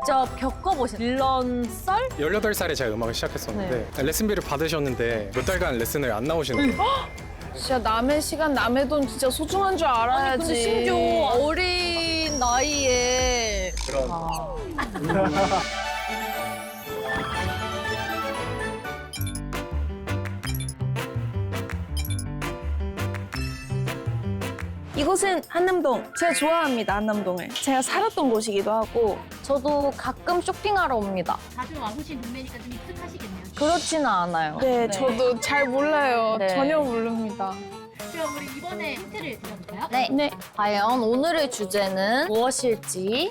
직접 겪어보신 빌런 썰? 18살에 제가 음악을 시작했었는데 레슨비를 받으셨는데 몇 달간 레슨을 안 나오시는 거예요. 진짜 남의 시간, 남의 돈 진짜 소중한 줄 알아야지. 근데 심지어 어린 나이에 이곳은 한남동. 제가 좋아합니다, 한남동을. 제가 살았던 곳이기도 하고. 저도 가끔 쇼핑하러 옵니다. 자주 와보신 동네니까 좀 익숙하시겠네요. 그렇지는 않아요. 네, 저도 잘 몰라요. 네. 전혀 모릅니다. 그럼 우리 이번에 힌트를 드려볼까요? 네. 네. 과연 오늘의 주제는 무엇일지?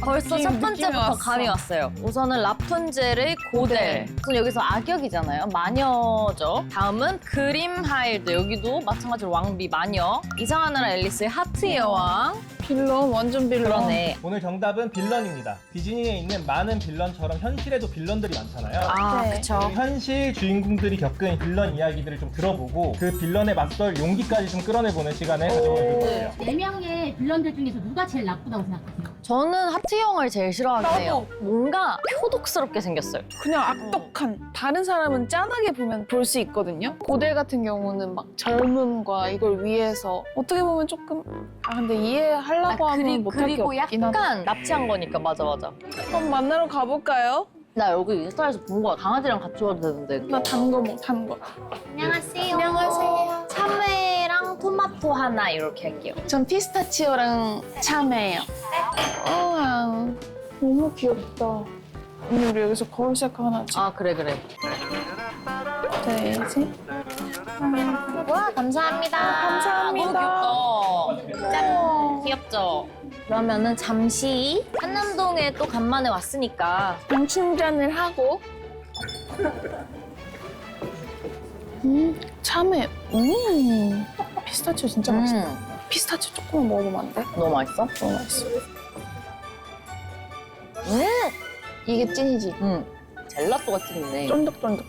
벌써 첫 번째부터 왔어. 감이 왔어요. 우선은 라푼젤의 고델. 우선 여기서 악역이잖아요. 마녀죠. 다음은 그림 하일드. 여기도 마찬가지로 왕비 마녀. 이상한 나라 앨리스의 하트의 여왕. 빌런, 완전 빌런. 그러네. 오늘 정답은 빌런입니다. 디즈니에 있는 많은 빌런처럼 현실에도 빌런들이 많잖아요. 아, 네. 그쵸. 현실 주인공들이 겪은 빌런 이야기들을 좀 들어보고 그 빌런에 맞설 용기까지 좀 끌어내보는 시간을 가져볼 거예요. 4명의 빌런들 중에서 누가 제일 나쁘다고 생각하세요? 저는 하트 형을 제일 싫어하긴 해요. 뭔가 표독스럽게 생겼어요. 그냥 악독한. 다른 사람은 짠하게 보면 볼 수 있거든요. 고델 같은 경우는 막 젊음과 이걸 위해서 어떻게 보면 조금 근데 이해하려고 하면 못할 게 그리고 없긴 하다. 약간 납치한 거니까 맞아. 한번 만나러 가볼까요? 나 여기 인스타에서 본 거야. 강아지랑 같이 와도 되는데. 나 단 거 먹, 단 거. 안녕하세요. 안녕하세요. 참외랑 토마토 하나 이렇게 할게요. 전 피스타치오랑 참외요. 우와, 너무 귀엽다. 언니 우리 여기서 거울 셀카 하나 찍자. 아, 그래. 돼지. 와, 감사합니다. 감사합니다. 너무 귀엽다. 짠. 귀엽죠? 그러면은 잠시 한남동에 또 간만에 왔으니까 방 충전을 하고. 참외. 피스타치오 진짜 맛있다. 피스타치오 조금만 먹어보면 안 돼? 너무 맛있어? 너무 맛있어. 이게 찐이지. 젤라또 같은데. 쫀득쫀득.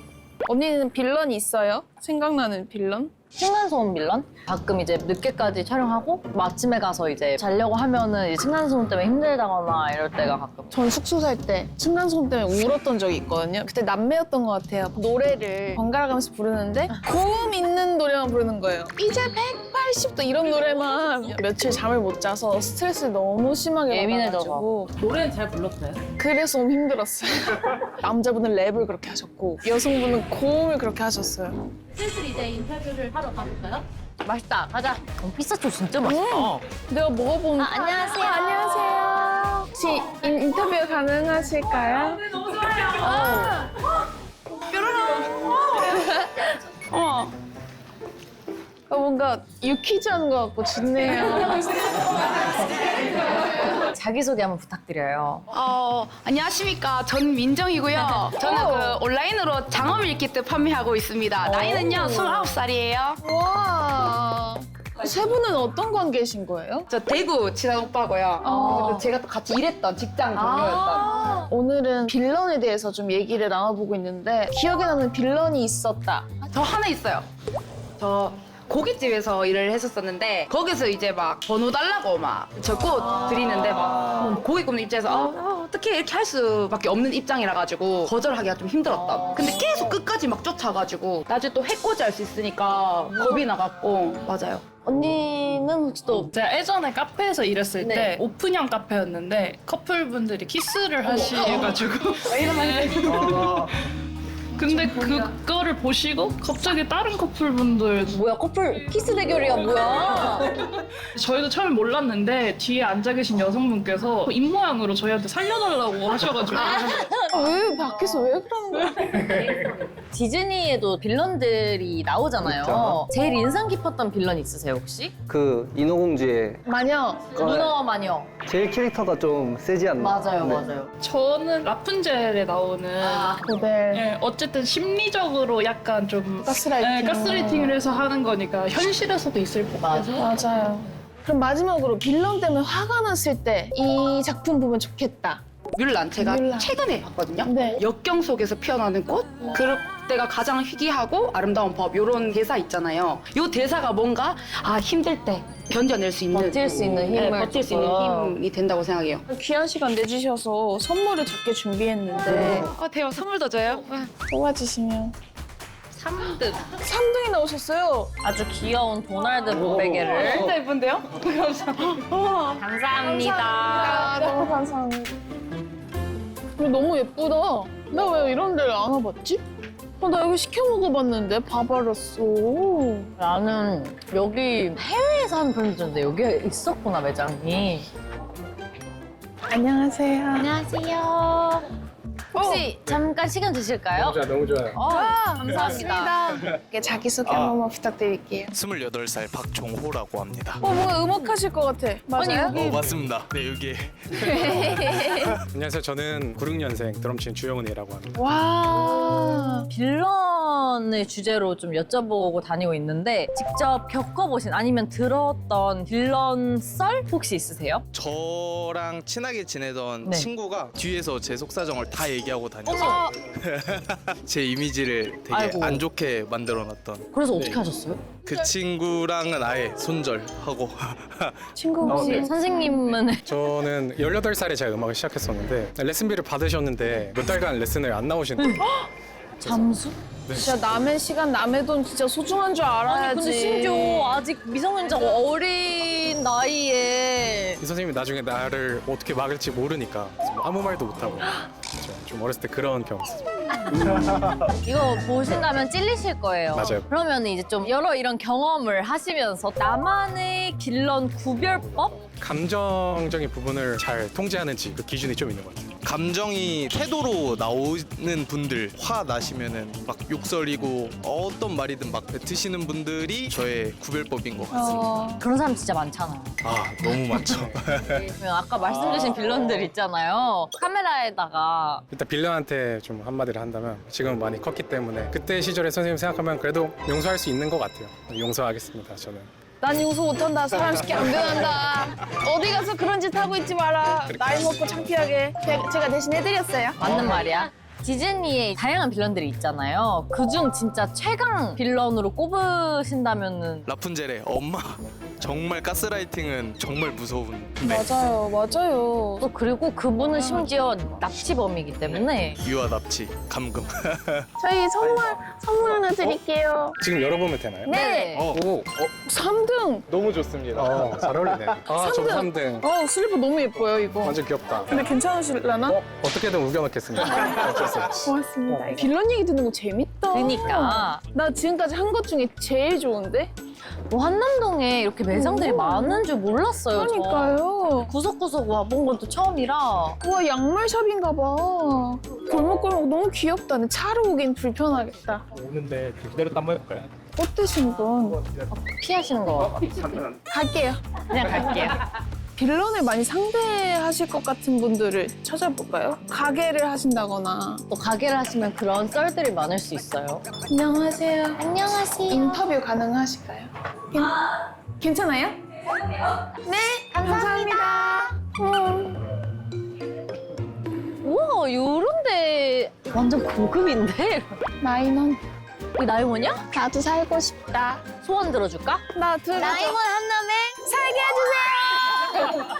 언니는 빌런이 있어요? 생각나는 빌런? 층간소음 빌런? 가끔 이제 늦게까지 촬영하고 아침에 가서 이제 자려고 하면은 이제 층간소음 때문에 힘들다거나 이럴 때가 가끔. 전 숙소 살 때 층간소음 때문에 울었던 적이 있거든요. 그때 남매였던 것 같아요. 노래를 번갈아 가면서 부르는데 고음 있는 노래만 부르는 거예요. 이제 180도 이런 노래만 며칠 잠을 못 자서 스트레스 너무 심하게 예민해져서. 받아가지고 노래는 잘 불렀어요? 그래서 너무 힘들었어요. 남자분은 랩을 그렇게 하셨고 여성분은 고음을 그렇게 하셨어요. 슬슬 이제 인터뷰를 하러 가볼까요? 맛있다. 가자. 피스타치오 진짜 맛있다. 내가 먹어본 안녕하세요. 안녕하세요. 혹시 인터뷰 가능하실까요? 네, 너무 좋아요. 뾰로롱. 뭔가 유퀴즈 하는 것 같고 좋네요. 자기소개 한번 부탁드려요. 안녕하십니까. 전 민정이고요. 저는 그 온라인으로 장어 밀키트 판매하고 있습니다. 나이는요, 29살이에요. 와. 세 분은 어떤 관계이신 거예요? 저 대구 친한 오빠고요. 그리고 제가 또 같이 일했던 직장 동료였던. 오늘은 빌런에 대해서 좀 얘기를 나눠보고 있는데 기억에 남는 빌런이 있었다. 저 하나 있어요. 저 고깃집에서 일을 했었었는데 거기서 이제 막 번호 달라고 막 저 꽃 드리는데 막 고깃 굽는 입장에서 어떻게 이렇게 할 수밖에 없는 입장이라 가지고 거절하기가 좀 힘들었다. 근데 계속 끝까지 막 쫓아가지고 나중에 또 해코지 할 수 있으니까 겁이 나갔고. 맞아요. 언니는 혹시 또 제가 예전에 카페에서 일했을 네. 때 오픈형 카페였는데 커플분들이 키스를 하시가지고 근데 그거를 보시고 갑자기 다른 커플분들 뭐야 커플 키스 대결이야 뭐야? 저희도 처음에 몰랐는데 뒤에 앉아 계신 여성분께서 입모양으로 저희한테 살려달라고 하셔가지고 왜 밖에서 왜 그러는 거야? 디즈니에도 빌런들이 나오잖아요. 그렇죠. 제일 인상 깊었던 빌런 있으세요 혹시? 그 인어공주의 마녀. 루너 마녀. 제일 캐릭터가 좀 세지 않나? 맞아요, 네. 맞아요. 저는 라푼젤에 나오는 고델. 예, 어쨌든 심리적으로 약간 좀 가스라이팅. 예, 가스라이팅을 해서 하는 거니까 현실에서도 있을 법해서 맞아요. 그럼 마지막으로 빌런 때문에 화가 났을 때 이 작품 보면 좋겠다. 뮬란 제가 뮬란. 최근에 봤거든요. 네. 역경 속에서 피어나는 꽃? 그때가 가장 희귀하고 아름다운 법 이런 대사 있잖아요. 이 대사가 뭔가 힘들 때 견뎌낼 수 있는 버틸 수 있는 힘을 버틸 수 있는 주고. 힘이 된다고 생각해요. 귀한 시간 내주셔서 선물을 작게 준비했는데 대박 선물도 줘요? 뽑아주시면 3등. 3등이 나오셨어요. 아주 귀여운 도날드 목베개를. 진짜 예쁜데요? 감사합니다. 아, 너무 감사합니다. 이거 너무 예쁘다. 나 왜 이런 데를 안 와봤지? 나 여기 시켜 먹어봤는데 바바로스. 나는 여기 해외에서 하는 편의점인데 여기에 있었구나, 매장이. 안녕하세요. 안녕하세요. 혹시 잠깐 시간 되실까요? 너무 좋아요. 감사합니다. 이렇게 자기소개 한 번만 부탁드릴게요. 28살 박종호라고 합니다. 뭔가 음악하실 것 같아. 맞아요? 맞습니다. 네, 여기 안녕하세요. 저는 96년생 드럼친 주영은이라고 합니다. 와. 빌런을 주제로 좀 여쭤보고 다니고 있는데 직접 겪어보신 아니면 들었던 빌런 썰 혹시 있으세요? 저랑 친하게 지내던 네. 친구가 뒤에서 제 속사정을 다 얘기하고 다녀서 제 이미지를 되게 아이고. 안 좋게 만들어놨던 그래서 어떻게 하셨어요? 그 친구랑은 아예 손절하고 친구 혹시 선생님은 저는 18살에 제가 음악을 시작했었는데 레슨비를 받으셨는데 몇 달간 레슨을 안 나오신 거예요. 잠수? 진짜 남의 시간, 남의 돈 진짜 소중한 줄 알아야지. 아니 근데 심지어 아직 미성년자고 어린 나이에 이 선생님이 나중에 나를 어떻게 막을지 모르니까 아무 말도 못하고 좀 어렸을 때 그런 경험 있었어요. 이거 보신다면 찔리실 거예요. 맞아요. 그러면 이제 좀 여러 이런 경험을 하시면서 나만의 빌런 구별법? 감정적인 부분을 잘 통제하는지 그 기준이 좀 있는 것 같아요. 감정이 태도로 나오는 분들 화 나시면은 막 욕설이고 어떤 말이든 막 뱉으시는 분들이 저의 구별법인 것 같습니다. 그런 사람 진짜 많잖아요. 아 너무 많죠. 아까 말씀 주신 빌런들 있잖아요. 카메라에다가 일단 빌런한테 좀 한마디를 한다면 지금은 많이 컸기 때문에 그때 시절의 선생님 생각하면 그래도 용서할 수 있는 것 같아요. 용서하겠습니다. 저는. 난 용서 못한다. 사람 쉽게 안 변한다. 어디 가서 그런 짓 하고 있지 마라. 나이 먹고 창피하게. 제가 대신 해드렸어요. 맞는 말이야. 디즈니에 다양한 빌런들이 있잖아요. 그중 진짜 최강 빌런으로 꼽으신다면은 라푼젤의 엄마 정말 가스라이팅은 정말 무서운 네. 맞아요, 맞아요. 또 그리고 그분은 심지어 납치범이기 때문에 유아 납치 감금. 저희 선물 하나 드릴게요. 지금 열어보면 되나요? 네. 오, 3등. 너무 좋습니다. 잘 어울리네. 아, 저 3등. 슬리퍼 너무 예뻐요, 이거. 완전 귀엽다. 근데 괜찮으실라나? 어떻게든 우겨넣겠습니다. 어쩔 수 없이. 고맙습니다. 빌런 얘기 듣는 거 재밌다. 그러니까 나 지금까지 한 것 중에 제일 좋은데? 뭐 한남동에 이렇게 매장들이 많은 줄 몰랐어요. 저. 그러니까요. 구석구석 와본 것도 처음이라 우와, 양말샵인가 봐. 골목골목 너무 귀엽다. 근데 차로 오긴 불편하겠다. 오는데 기다렸다 한번 해볼까요? 어떠신 분? 피하시는 거 갈게요. 그냥 갈게요. 빌런을 많이 상대하실 것 같은 분들을 찾아볼까요? 가게를 하신다거나. 또 가게를 하시면 그런 썰들이 많을 수 있어요. 안녕하세요. 안녕하세요. 인터뷰 가능하실까요? 괜찮아요? 네, 감사합니다. 우와 요런데 완전 고급인데? 나인원. 이거 나이 뭐냐? 나도 살고 싶다. 소원 들어줄까? 나 들어줘. 한남에 살게 해주세요.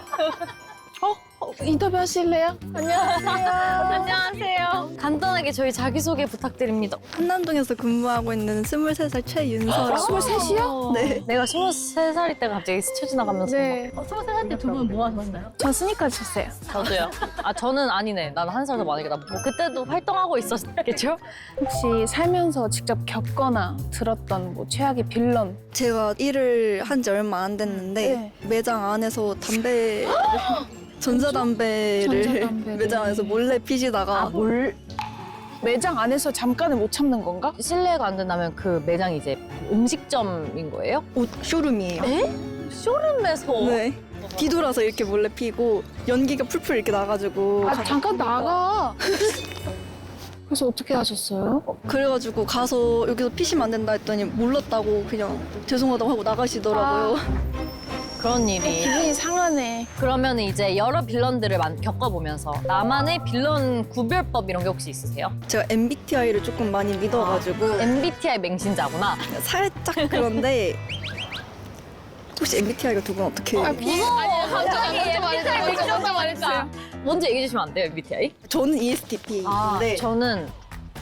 인터뷰 하실래요? 안녕하세요. 안녕하세요. 간단하게 저희 자기소개 부탁드립니다. 한남동에서 근무하고 있는 23살 최윤서라고. 23이요? 네. 내가 23살일 때가 갑자기 스쳐 지나가면서 네. 23살 때 두 분 뭐 하셨어요? 저 스니커 쳤어요. 저도요. 아 저는 아니네. 나는 한 살 더 많으니까 뭐 그때도 활동하고 있었겠죠? 혹시 살면서 직접 겪거나 들었던 뭐 최악의 빌런? 제가 일을 한 지 얼마 안 됐는데 네. 매장 안에서 전자담배를 전자담배를. 매장 안에서 몰래 피시다가 매장 안에서 잠깐을 못 참는 건가? 실례가 안 된다면 그 매장이 이제 음식점인 거예요? 옷 쇼룸이에요. 쇼룸에서 네. 뒤돌아서 이렇게 몰래 피고 연기가 풀풀 이렇게 나가지고 아, 잠깐 나가. 그래서 어떻게 하셨어요? 그래가지고 가서 여기서 피시면 안 된다 했더니 몰랐다고 그냥 죄송하다고 하고 나가시더라고요. 그런 일이. 기분이 상하네. 그러면 이제 여러 빌런들을 겪어보면서 나만의 빌런 구별법 이런 게 혹시 있으세요? 제가 MBTI를 조금 많이 믿어가지고 MBTI 맹신자구나. 살짝 그런데 혹시 MBTI가 두 분 어떻게? 무서워. 갑자기 먼저 MBTI 먼저 말했어요. 먼저 얘기해 주시면 안 돼요, MBTI? 저는 ESTP인데 저는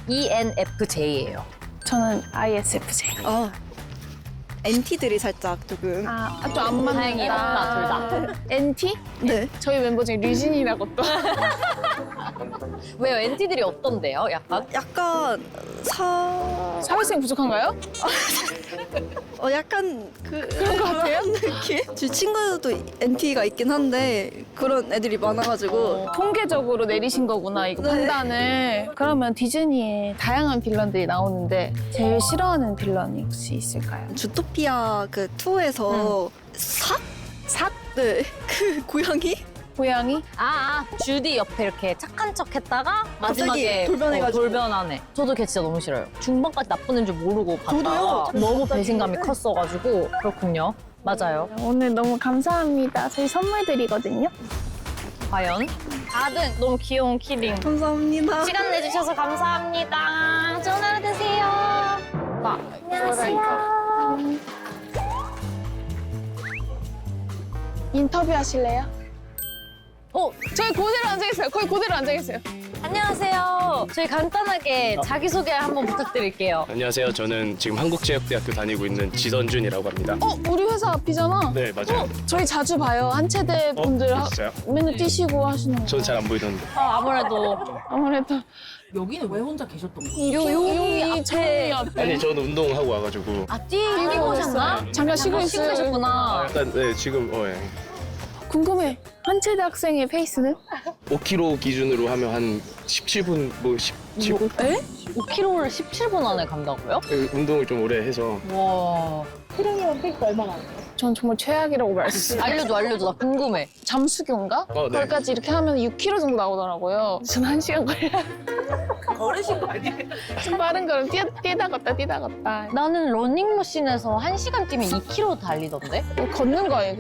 ENFJ예요. 저는 ISFJ. NT들이 살짝 조금 좀 안 맞는다. 다행히 없다, 둘 다. NT? 네. 저희 멤버 중에 류진이라고 또. 왜요? NT들이 어떤데요? 약간? 약간 사회성 부족한가요? 약간 그런 것 같아요? 느낌? 제 친구도 NT가 있긴 한데 그런 애들이 많아가지고 통계적으로 내리신 거구나, 이거 판단을. 그러면 디즈니에 다양한 빌런들이 나오는데 제일 싫어하는 빌런이 혹시 있을까요? 주토피아 그 2에서 삭? 삭? 네. 그 고양이? 고양이? 주디 옆에 이렇게 착한 척 했다가 마지막에 돌변해가지고. 돌변하네. 저도 걔 진짜 너무 싫어요. 중반까지 나쁜 애인 줄 모르고 봤다가 저도요. 너무 배신감이 컸어가지고. 그렇군요. 맞아요. 오늘 너무 감사합니다. 저희 선물 드리거든요. 과연? 4등 너무 귀여운 키링. 감사합니다. 시간 내주셔서 감사합니다. 좋은 하루 되세요. 안녕하세요. 인터뷰 하실래요? 저희 그대로 앉아 계세요. 거의 그대로 앉아 계세요. 안녕하세요. 저희 간단하게 자기소개 한번 부탁드릴게요. 안녕하세요. 저는 지금 한국제약대학교 다니고 있는 지선준이라고 합니다. 우리 회사 앞이잖아. 네, 맞아요. 저희 자주 봐요. 한체대 분들 진짜요? 맨날 뛰시고 하시는 거. 저는 잘 안 보이던데. 아무래도 여기는 왜 혼자 계셨던 거예요? 여기 처음이 앞에. 아니, 저는 운동하고 와가지고. 뛰고 오셨나? 잠깐 쉬고 쉬고 있어요. 계셨구나. 약간, 네, 지금, 예. 궁금해. 한체대 학생의 페이스는? 5km 기준으로 하면 한 17분, 17분? 5km를 17분 안에 간다고요? 운동을 좀 오래 해서. 와. 전 정말 최악이라고 말씀. 알려줘. 나 궁금해. 잠수교인가? 네. 거기까지 이렇게 하면 6km 정도 나오더라고요. 저는 1시간 걸려요. 걸으신 거 아니에요? 좀 빠른 걸음 뛰다 걷다. 나는 러닝머신에서 1시간 뛰면 2km 달리던데? 걷는 거예요.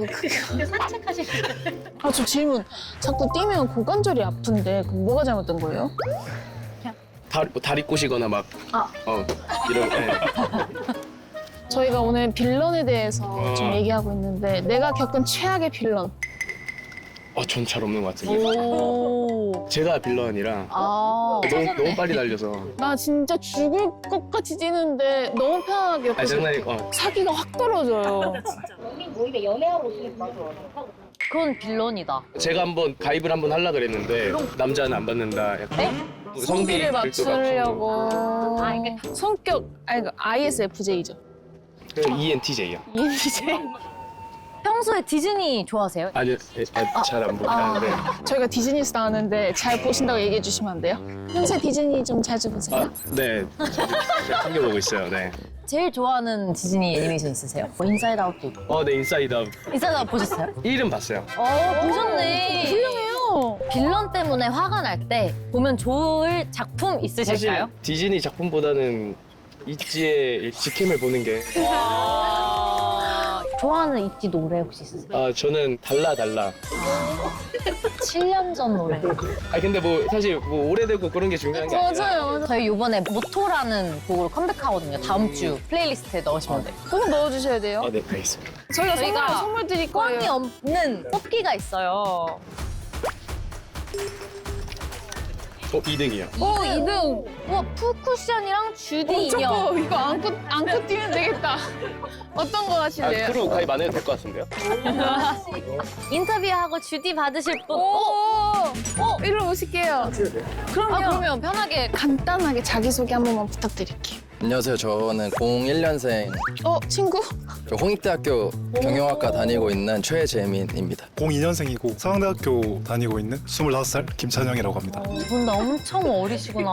산책하실 때. 저 질문. 자꾸 뛰면 고관절이 아픈데 그럼 뭐가 잘못된 거예요? 다리 꼬시거나 막. 이런, 예. 저희가 오늘 빌런에 대해서 좀 얘기하고 있는데 내가 겪은 최악의 빌런. 전 잘 없는 것 같은데. 오. 제가 빌런이라 너무 빨리 달려서. 나 진짜 죽을 것 같이 뛰는데 너무 편하게 아니, 옆에서 장난이, 사기가 확 떨어져요. 그건 빌런이다. 제가 한번 가입을 한번 하려고 그랬는데, 남자는 안 받는다. 약간. 성비를 글도 맞추려고. 많고. 성격, ISFJ죠. ENTJ요. ENTJ. 평소에 디즈니 좋아하세요? 아니요, 잘 안 보는데. 저희가 디즈니에서 나왔는데 잘 보신다고 얘기해 주시면 안 돼요? 평소에 디즈니 좀 자주 보세요? 네. 제가 챙겨보고 있어요, 네. 제일 좋아하는 디즈니 애니메이션 있으세요? 인사이드 아웃도 있고. 네, 인사이드 아웃. 인사이드 아웃 보셨어요? 1은 봤어요. 보셨네. 훌륭해요. 빌런 때문에 화가 날 때 보면 좋을 작품 있으실까요? 디즈니 작품보다는 있지의 직캠을 보는 게. 좋아하는 있지 노래 혹시 있으세요? 저는 달라. 7년 전 노래. 근데 사실 오래되고 그런 게 중요한 게 아니라. 맞아요. 저희 이번에 모토라는 곡으로 컴백하거든요. 다음 주 플레이리스트에 넣으시면 돼요. 꼭 넣어주셔야 돼요. 네, 알겠습니다. 저희가 선물 드릴 꽝이 거예요. 없는 뽑기가 있어요. 2등이요. 2등. 우와, 풀쿠션이랑 주디 인형. 이거 안고 뛰면 되겠다. 어떤 거 하실래요? 크루 가입 안 해도 될 것 같은데요? 인터뷰하고 주디 받으실 분. 이리로 오실게요. 그럼요. 그러면 편하게. 간단하게 자기소개 한 번만 부탁드릴게요. 안녕하세요. 저는 01년생 친구? 홍익대학교 경영학과 다니고 있는 최재민입니다. 02년생이고 서강대학교 다니고 있는 25살 김찬영이라고 합니다. 두 분 다 엄청 어리시구나.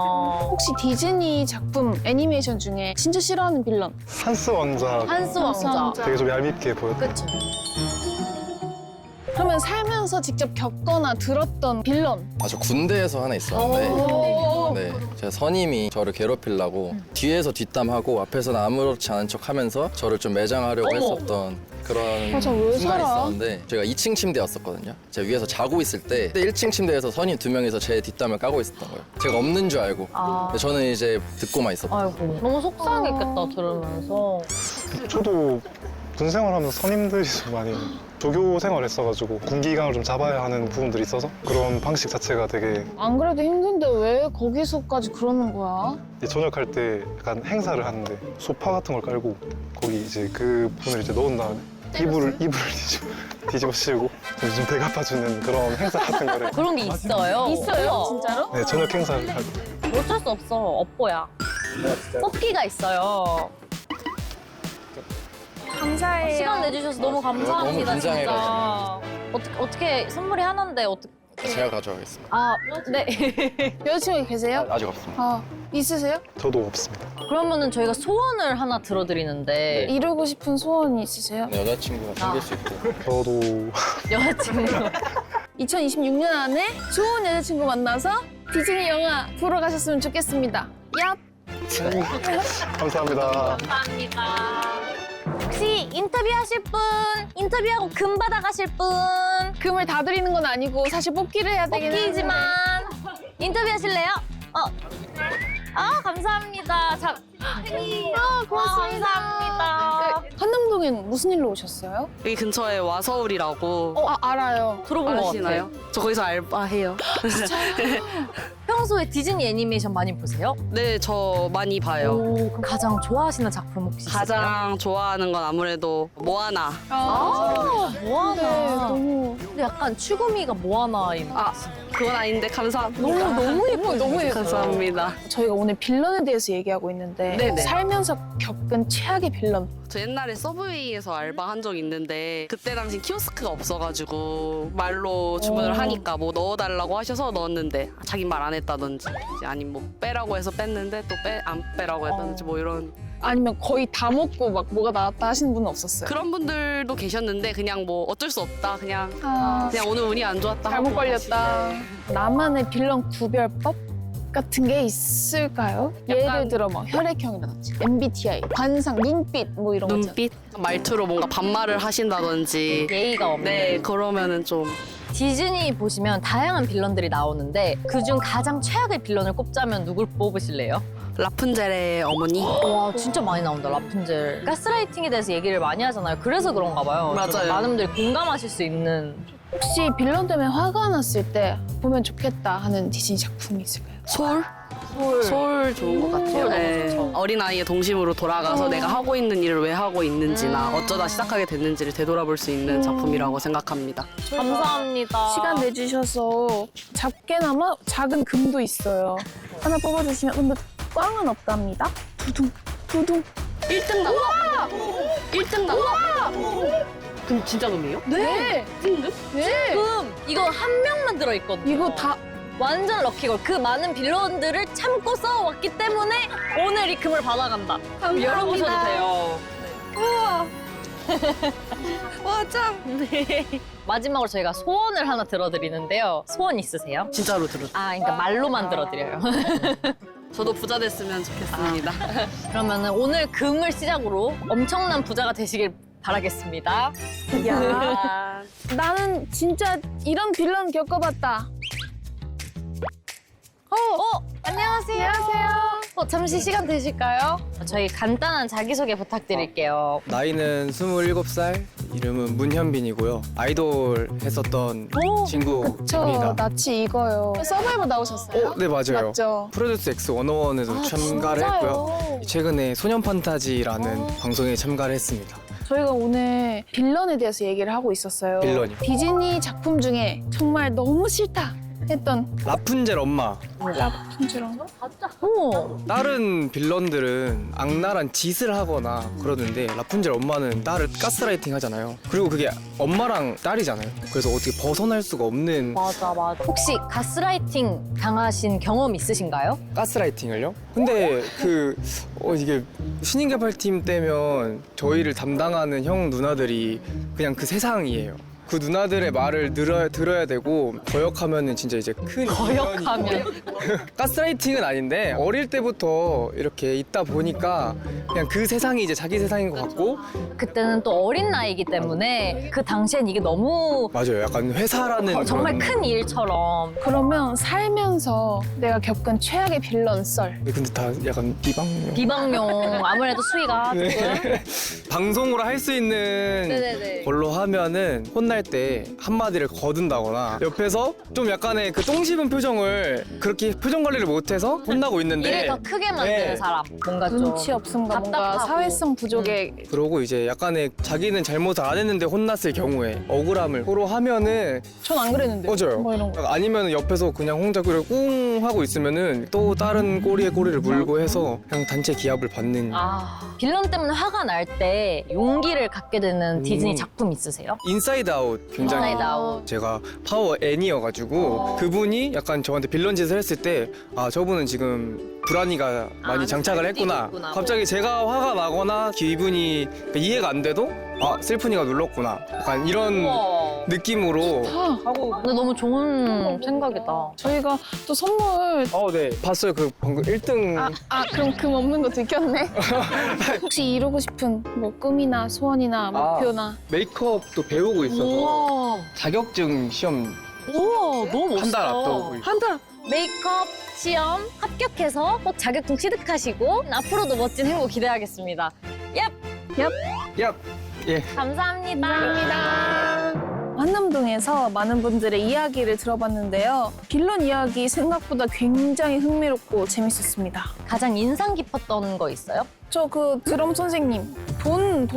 혹시 디즈니 작품 애니메이션 중에 진짜 싫어하는 빌런? 한스 왕자 한스 왕자. 되게 좀 얄밉게 보였던. 그쵸. 그러면 살면서 직접 겪거나 들었던 빌런. 저 군대에서 하나 있었는데 네, 제가 선임이 저를 괴롭히려고 뒤에서 뒷담하고 앞에서는 아무렇지 않은 척 하면서 저를 좀 매장하려고 했었던 그런 맞아, 왜 순간이 살아? 있었는데 제가 2층 침대였었거든요. 제가 위에서 자고 있을 때 1층 침대에서 선임 2명이서 제 뒷담을 까고 있었던 거예요. 제가 없는 줄 알고. 근데 저는 이제 듣고만 있었던 거예요. 아이고 너무 속상했겠다 들으면서. 저도 군 생활하면서 선임들이 좀 많이 조교 생활을 했어가지고 군기강을 좀 잡아야 하는 부분들이 있어서 그런 방식 자체가 되게 안 그래도 힘든데 왜 거기서까지 그러는 거야? 저녁할 때 약간 행사를 하는데 소파 같은 걸 깔고 거기 이제 그 분을 이제 넣은 다음에 이불을 뒤집어 씌우고 좀 대갚아주는 그런 행사 같은 거를 그런 게 있어요. 있어요? 진짜로? 네, 저녁 행사를 할 때. 어쩔 수 없어. 업보야. 뽑기가 있어요. 감사해요. 시간 내주셔서 너무 감사합니다. 너무 진짜. 긴장해가지고. 어떻게 선물이 하나인데 어떻게? 제가 가져가겠습니다. 아 네. 여자친구 계세요? 아직 없습니다. 아, 있으세요? 저도 없습니다. 그러면은 저희가 소원을 하나 들어드리는데 이루고 싶은 소원이 있으세요? 네, 여자친구가 생길 수 있고. 저도 여자친구. 2026년 안에 좋은 여자친구 만나서 디즈니 영화 보러 가셨으면 좋겠습니다. 얍! 감사합니다. 감사합니다. 혹시 인터뷰하실 분, 인터뷰하고 금 받아가실 분, 금을 다 드리는 건 아니고 사실 뽑기를 해야 되긴 뽑기지만 인터뷰하실래요? 감사합니다. 자, 고맙습니다. 감사합니다. 한남동엔 무슨 일로 오셨어요? 여기 근처에 와서울이라고 알아요. 들어본 것 아시나요? 같아요. 저 거기서 알바해요. 평소에 디즈니 애니메이션 많이 보세요? 네, 저 많이 봐요. 그럼 가장 좋아하시는 작품 혹시 있으세요? 가장 좋아하는 건 아무래도 모아나. 모아나. 네, 너무 근데 약간 추구미가 모아나인 그건 아닌데 감사합니다. 너무 예뻐요. 너무 예뻐요. 감사합니다. 저희가 오늘 빌런에 대해서 얘기하고 있는데 네네. 살면서 겪은 최악의 빌런. 저 옛날에 서브웨이에서 알바한 적 있는데 그때 당시 키오스크가 없어가지고 말로 주문을 하니까 뭐 넣어달라고 하셔서 넣었는데 자기 말 안 했다든지 이제 아니면 뭐 빼라고 해서 뺐는데 또 안 빼라고 했다든지 뭐 이런 아니면 거의 다 먹고 막 뭐가 나왔다 하시는 분은 없었어요? 그런 분들도 계셨는데 그냥 뭐 어쩔 수 없다 그냥 아, 오늘 운이 안 좋았다 잘못 하고 걸렸다. 나만의 빌런 구별법 같은 게 있을까요? 예를 들어 뭐 혈액형이라든지 MBTI, 관상, 눈빛 뭐 이런 거죠. 눈빛 말투로 뭔가 반말을 하신다든지 예의가 없는. 네 그러면은 좀 디즈니 보시면 다양한 빌런들이 나오는데 그중 가장 최악의 빌런을 꼽자면 누굴 뽑으실래요? 라푼젤의 어머니. 와 진짜 많이 나온다 라푼젤. 가스라이팅에 대해서 얘기를 많이 하잖아요. 그래서 그런가 봐요. 맞아요. 좀 많은 분들이 공감하실 수 있는. 혹시 빌런 때문에 화가 났을 때 보면 좋겠다 하는 디즈니 작품이 있을까요? 소울 좋은 것 같아요. 네. 어린아이의 동심으로 돌아가서 내가 하고 있는 일을 왜 하고 있는지나 어쩌다 시작하게 됐는지를 되돌아볼 수 있는 작품이라고 생각합니다. 감사합니다. 시간 내주셔서 작게나마 작은 금도 있어요. 하나 뽑아주시면 근데 꽝은 없답니다. 두둥 두둥. 1등 나와! 1등 나와! 금 진짜 금이에요? 네. 금 이거 한 명만 들어있거든요. 이거 다 완전 럭키걸. 그 많은 빌런들을 참고 써왔기 때문에 오늘 이 금을 받아간다. 감사합니다. 열어보셔도 돼요. 우와. 와 짱. 네. 마지막으로 저희가 소원을 하나 들어드리는데요. 소원 있으세요? 진짜로 들어. 그러니까 말로만 들어드려요. 저도 부자 됐으면 좋겠습니다. 그러면은 오늘 금을 시작으로 엄청난 부자가 되시길 바라겠습니다. 야. 나는 진짜 이런 빌런 겪어봤다. 안녕하세요. 안녕하세요. 잠시 시간 되실까요? 저희 간단한 자기소개 부탁드릴게요. 나이는 27살, 이름은 문현빈이고요. 아이돌 했었던 저 친구입니다. 낯이 이거요. 서바이벌 나오셨어요? 네, 맞아요. 맞죠? 프로듀스 X 101에도 참가를 진짜요? 했고요. 최근에 소년 판타지라는 방송에 참가를 했습니다. 저희가 오늘 빌런에 대해서 얘기를 하고 있었어요. 빌런이요? 디즈니 작품 중에 정말 너무 싫다 했던 라푼젤 엄마. 라푼젤인가? 다른 빌런들은 악랄한 짓을 하거나 그러는데 라푼젤 엄마는 딸을 가스라이팅 하잖아요. 그리고 그게 엄마랑 딸이잖아요. 그래서 어떻게 벗어날 수가 없는. 맞아. 혹시 가스라이팅 당하신 경험 있으신가요? 가스라이팅을요? 근데 이게 신인개발팀 때면 저희를 담당하는 형 누나들이 그냥 그 세상이에요. 그 누나들의 말을 들어야 되고 거역하면은 진짜 이제 큰 거역하면 가스라이팅은 아닌데 어릴 때부터 이렇게 있다 보니까 그냥 그 세상이 이제 자기 세상인 것 같고 그때는 또 어린 나이이기 때문에 그 당시엔 이게 너무 맞아요. 약간 회사라는 정말 그런- 큰 일처럼. 그러면 살면서 내가 겪은 최악의 빌런 썰. 근데 다 약간 비방용. 비방용 아무래도 수위가 조금. 네. 방송으로 할 수 있는 네네네. 걸로 하면은 혼날 때 한마디를 거둔다거나 옆에서 좀 약간의 그 똥 씹은 표정을 그렇게 표정 관리를 못해서 혼나고 있는데 일을 더 크게 만드는 네. 사람. 뭔가 좀 눈치 없음과 뭔가 답답하고. 사회성 부족의 그러고 이제 약간의 자기는 잘못을 안 했는데 혼났을 경우에 억울함을 서로 하면은 전 안 그랬는데. 맞아요. 뭐 이런 거. 아니면 옆에서 그냥 혼자 그래 꿍 하고 있으면은 또 다른 꼬리에 꼬리를 물고 해서 그냥 단체 기합을 받는 빌런 때문에 화가 날 때 용기를 갖게 되는 디즈니 작품 있으세요? 인사이드 아웃 굉장히 인사이드 아웃. 제가 파워 N이어가지고 그분이 약간 저한테 빌런 짓을 했을 때 아 저분은 지금 불안이가 많이 장착을 했구나. 있구나. 갑자기 제가 화가 나거나 기분이 이해가 안 돼도 아 슬픈이가 눌렀구나. 약간 이런 우와. 느낌으로 하고 근데 너무 좋은 생각이다. 저희가 또 선물. 네 봤어요. 그 방금 1등 그럼 금 없는 거 들켰네. 혹시 이루고 싶은 뭐 꿈이나 소원이나 목표나. 메이크업도 배우고 있어서 우와. 자격증 시험 우와, 너무 멋있어. 한 달 앞두고 있어요. 한 달. 메이크업 시험 합격해서 꼭 자격증 취득하시고 앞으로도 멋진 행복 기대하겠습니다. 얍. 예. 감사합니다. 한남동에서 많은 분들의 이야기를 들어봤는데요. 빌런 이야기 생각보다 굉장히 흥미롭고 재밌었습니다. 가장 인상 깊었던 거 있어요? 저 그 드럼 선생님. 돈!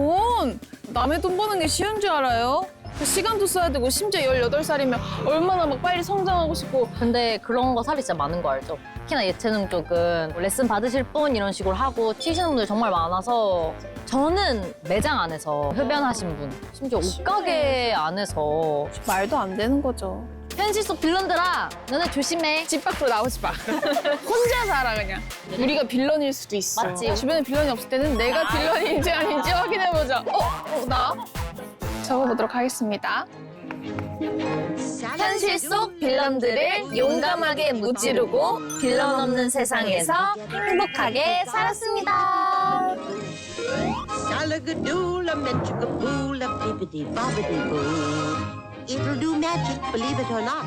남의 돈 버는 게 쉬운 줄 알아요? 그 시간도 써야 되고 심지어 18살이면 얼마나 막 빨리 성장하고 싶고. 근데 그런 거 사례 진짜 많은 거 알죠? 특히나 예체능 쪽은 레슨 받으실 분 이런 식으로 하고 튀시는 분들 정말 많아서 저는 매장 안에서 흡연하신 분, 심지어 옷가게 안에서 말도 안 되는 거죠. 현실 속 빌런들아, 너네 조심해. 집 밖으로 나오지 마. 혼자 살아 그냥. 우리가 빌런일 수도 있어. 맞지? 주변에 빌런이 없을 때는 내가 빌런인지 아닌지 확인해보자. 나? 적어보도록 하겠습니다. 현실 속 빌런들을 용감하게 무찌르고 빌런 없는 세상에서 행복하게 살았습니다. It'll do magic, believe it or not.